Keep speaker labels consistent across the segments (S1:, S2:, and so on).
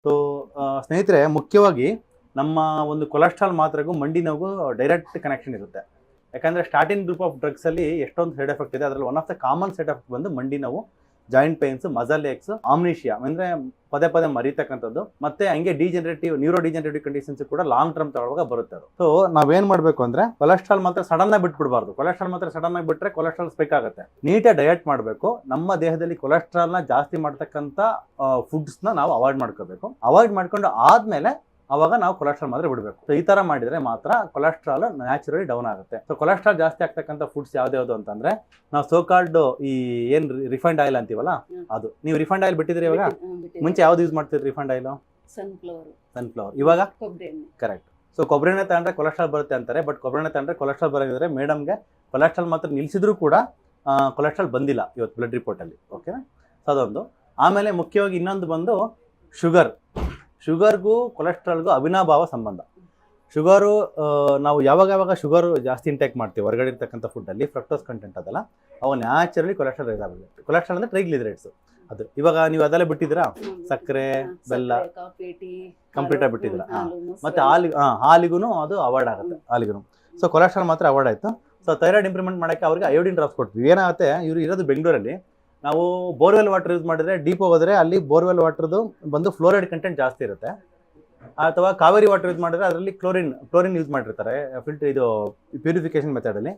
S1: So ಸ್ನೇಹಿತರೆ, ಮುಖ್ಯವಾಗಿ ನಮ್ಮ ಒಂದು ಕೊಲೆಸ್ಟ್ರಾಲ್ ಮಾತ್ರೆಗೂ ಮಂಡಿ ನೋವು ಡೈರೆಕ್ಟ್ ಕನೆಕ್ಷನ್ ಇರುತ್ತೆ. ಯಾಕಂದರೆ ಸ್ಟಾರ್ಟಿಂಗ್ ಗ್ರೂಪ್ ಆಫ್ ಡ್ರಗ್ಸಲ್ಲಿ ಎಷ್ಟೊಂದು ಸೈಡ್ ಎಫೆಕ್ಟ್ ಇದೆ. ಅದರಲ್ಲಿ one of the common side effect ಬಂದು ಮಂಡಿ ನೋವು, ಜಾಯಿಂಟ್ ಪೇನ್ಸ್, ಮಸಲ್ ಏಕ್ಸ್, ಆಮ್ನಿಷಿಯಾ ಅಂದರೆ ಪದೇ ಪದೇ ಮರಿತಕ್ಕಂಥದ್ದು, ಮತ್ತೆ ಹಂಗೆ ನ್ಯೂರೋ ಡಿಜೆನರೇಟಿವ್ ಕಂಡೀಷನ್ಸ್ ಕೂಡ ಲಾಂಗ್ ಟರ್ಮ್ ತಗೊಳ್ಳುವಾಗ ಬರುತ್ತೆ ಅದು. ಸೊ ನಾವೇನು ಮಾಡಬೇಕು ಅಂದರೆ ಕೊಲೆಸ್ಟ್ರಾಲ್ ಮಾತ್ರ ಸಡನ್ ಆಗಿ ಬಿಟ್ಬಿಡಬಾರ್ದು. ಕೊಲೆಸ್ಟ್ರಾಲ್ ಮಾತ್ರ ಸಡನ್ ಆಗಿ ಬಿಟ್ಟರೆ ಕೊಲೆಸ್ಟ್ರಾಲ್ ಸ್ಪೈಕ್ ಆಗುತ್ತೆ. ನೀಟಾಗಿ ಡಯಟ್ ಮಾಡಬೇಕು. ನಮ್ಮ ದೇಹದಲ್ಲಿ ಕೊಲೆಸ್ಟ್ರಾಲ್ನ ಜಾಸ್ತಿ ಮಾಡ್ತಕ್ಕಂಥ ಫುಡ್ಸ್ನ ನಾವು ಅವಾಯ್ಡ್ ಮಾಡ್ಕೋಬೇಕು. ಅವಾಯ್ಡ್ ಮಾಡ್ಕೊಂಡು ಆದಮೇಲೆ ಅವಾಗ ನಾವು ಕೊಲೆಸ್ಟ್ರಾಲ್ ಮಾತ್ರ ಬಿಡಬೇಕು. ಸೊ ಈ ಥರ ಮಾಡಿದರೆ ಮಾತ್ರ ಕೊಲೆಸ್ಟ್ರಾಲ್ ನ್ಯಾಚುರಲಿ ಡೌನ್ ಆಗುತ್ತೆ. ಸೊ ಕೊಲೆಸ್ಟ್ರಾಲ್ ಜಾಸ್ತಿ ಆಗ್ತಕ್ಕಂಥ ಫುಡ್ಸ್ ಯಾವ್ದು ಅಂತಂದರೆ, ನಾವು ಸೋಕಾಲ್ಡ್ ಈ ಏನು ರಿಫೈಂಡ್ ಆಯಿಲ್ ಅಂತೀವಲ್ಲ ಅದು. ನೀವು ರಿಫೈಂಡ್ ಆಯಿಲ್ ಬಿಟ್ಟಿದ್ರಿ ಇವಾಗ? ಮುಂಚೆ ಯಾವ್ದು ಯೂಸ್ ಮಾಡ್ತಿದ್ರಿ ರಿಫೈಂಡ್ ಆಯಿಲು? ಸನ್ಫ್ಲವರ್. ಇವಾಗ ಕರೆಕ್ಟ್. ಸೊ ಕೊಬ್ಬರಿ ಎಣ್ಣೆ ತಗೊಂಡ್ರೆ ಕೊಲೆಸ್ಟ್ರಾಲ್ ಬರುತ್ತೆ ಅಂತಾರೆ. ಬಟ್ ಕೊಬ್ಬರಿ ಎಣ್ಣೆ ತಗೊಂಡ್ರೆ ಕೊಲೆಸ್ಟ್ರಾಲ್ ಬರೋದಿದ್ರೆ ಮೇಡಮ್ಗೆ ಕೊಲೆಸ್ಟ್ರಾಲ್ ಮಾತ್ರ ನಿಲ್ಲಿಸಿದ್ರು ಕೂಡ ಕೊಲೆಸ್ಟ್ರಾಲ್ ಬಂದಿಲ್ಲ ಇವತ್ತು ಬ್ಲಡ್ ರಿಪೋರ್ಟಲ್ಲಿ. ಓಕೆನಾ? ಸೊ ಅದೊಂದು. ಆಮೇಲೆ ಮುಖ್ಯವಾಗಿ ಇನ್ನೊಂದು ಬಂದು ಶುಗರ್ಗೂ ಕೊಲೆಸ್ಟ್ರಾಲ್ಗೂ ಅವಿನಾಭಾವ ಸಂಬಂಧ. ಶುಗರು ನಾವು ಯಾವಾಗ ಶುಗರು ಜಾಸ್ತಿ ಇಂಟೇಕ್ ಮಾಡ್ತೀವಿ ಹೊರಗಡೆ ಇರ್ತಕ್ಕಂಥ ಫುಡ್ಡಲ್ಲಿ, ಫ್ರಕ್ಟೋಸ್ ಕಂಟೆಂಟ್ ಅದಲ್ಲ, ಅವು ನ್ಯಾಚುರಲಿ ಕೊಲೆಸ್ಟ್ರಾಲ್ ರೈಸ್ ಆಗುತ್ತೆ. ಕೊಲೆಸ್ಟ್ರಾಲ್ ಅಂದರೆ ಟ್ರೈಗ್ಲಿಸರೈಡ್ಸ್. ಅದು ಇವಾಗ ನೀವು ಅದೆಲ್ಲ ಬಿಟ್ಟಿದ್ದೀರಾ? ಸಕ್ಕರೆ, ಬೆಲ್ಲ ಕಂಪ್ಲೀಟಾಗಿ ಬಿಟ್ಟಿದ್ದೀರಾ? ಮತ್ತು ಹಾಲಿಗೂ ಅದು ಅವಾಯ್ಡ್ ಆಗುತ್ತೆ. ಹಾಲಿಗೂ. ಸೊ ಕೊಲೆಸ್ಟ್ರಾಲ್ ಮಾತ್ರ ಅವಾಯ್ಡ್ ಆಯಿತು. ಸೊ ಥೈರಾಯ್ಡ್ ಇಂಪ್ರೂವ್ಮೆಂಟ್ ಮಾಡೋಕ್ಕೆ ಅವ್ರಿಗೆ ಅಯೋಡಿನ್ ಡ್ರಾಪ್ಸ್ ಕೊಡ್ತೀವಿ. ಏನಾಗುತ್ತೆ, ಇವರು ಇರೋದು ಬೆಂಗಳೂರಲ್ಲಿ. ನಾವು ಬೋರ್ವೆಲ್ ವಾಟರ್ ಯೂಸ್ ಮಾಡಿದ್ರೆ, ಡೀಪ್ ಹೋಗೋದ್ರೆ ಅಲ್ಲಿ ಬೋರ್ವೆಲ್ ವಾಟರ್ದು ಬಂದು ಫ್ಲೋರೈಡ್ ಕಂಟೆಂಟ್ ಜಾಸ್ತಿ ಇರುತ್ತೆ. ಅಥವಾ ಕಾವೇರಿ ವಾಟರ್ ಯೂಸ್ ಮಾಡಿದ್ರೆ ಅದರಲ್ಲಿ ಕ್ಲೋರಿನ್ ಯೂಸ್ ಮಾಡಿರ್ತಾರೆ ಇದು ಪ್ಯೂರಿಫಿಕೇಶನ್ ಮೆಥಡಲ್ಲಿ.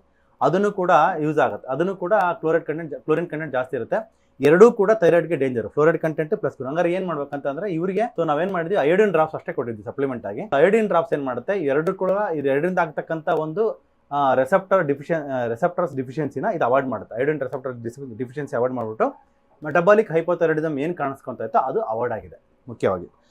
S1: ಅದನ್ನು ಕೂಡ ಯೂಸ್ ಆಗುತ್ತೆ. ಅದನ್ನು ಕೂಡ ಕ್ಲೋರಿನ್ ಕಂಟೆಂಟ್ ಜಾಸ್ತಿ ಇರುತ್ತೆ. ಎರಡೂ ಕೂಡ ಥೈರಾಯ್ಡ್ಗೆ ಡೇಂಜರ್. ಫ್ಲೋರೈಡ್ ಕಂಟೆಂಟ್ ಪ್ಲಸ್ ಹಂಗಾರೆ ಏನು ಮಾಡ್ಬೇಕಂತಂದ್ರೆ ಇವರಿಗೆ, ಸೊ ನಾವೇನು ಮಾಡಿದ್ವಿ, ಅಯೋಡಿನ್ ಡ್ರಾಪ್ಸ್ ಅಷ್ಟೇ ಕೊಟ್ಟಿದ್ವಿ ಸಪ್ಲಿಮೆಂಟ್ ಆಗಿ. ಅಯೋಡಿನ್ ಡ್ರಾಪ್ಸ್ ಏನು ಮಾಡುತ್ತೆ, ಎರಡರಿಂದ ಆಗ್ತಕ್ಕಂಥ ಒಂದು ರೆಸೆಪ್ಟರ್ಸ್ ಡಿಫಿಷಿಯನ್ಸಿನ ಇದು ಅವಾಯ್ಡ್ ಮಾಡುತ್ತೆ. ಅಯೋಡಿನ್ ರೆಸೆಪ್ಟರ್ ಡಿಫಿಷಿಯನ್ಸಿ ಅವಾಯ್ಡ್ ಮಾಡಿಬಿಟ್ಟು ಮೆಟಬಾಲಿಕ್ ಹೈಪೋಥೈರಾಯ್ಡಿಸಮ್ ಏನು ಕಾಣಿಸ್ಕೊಂತ ಇತ್ತು ಅದು ಅವಾಯ್ಡ್ ಆಗಿದೆ ಮುಖ್ಯವಾಗಿ.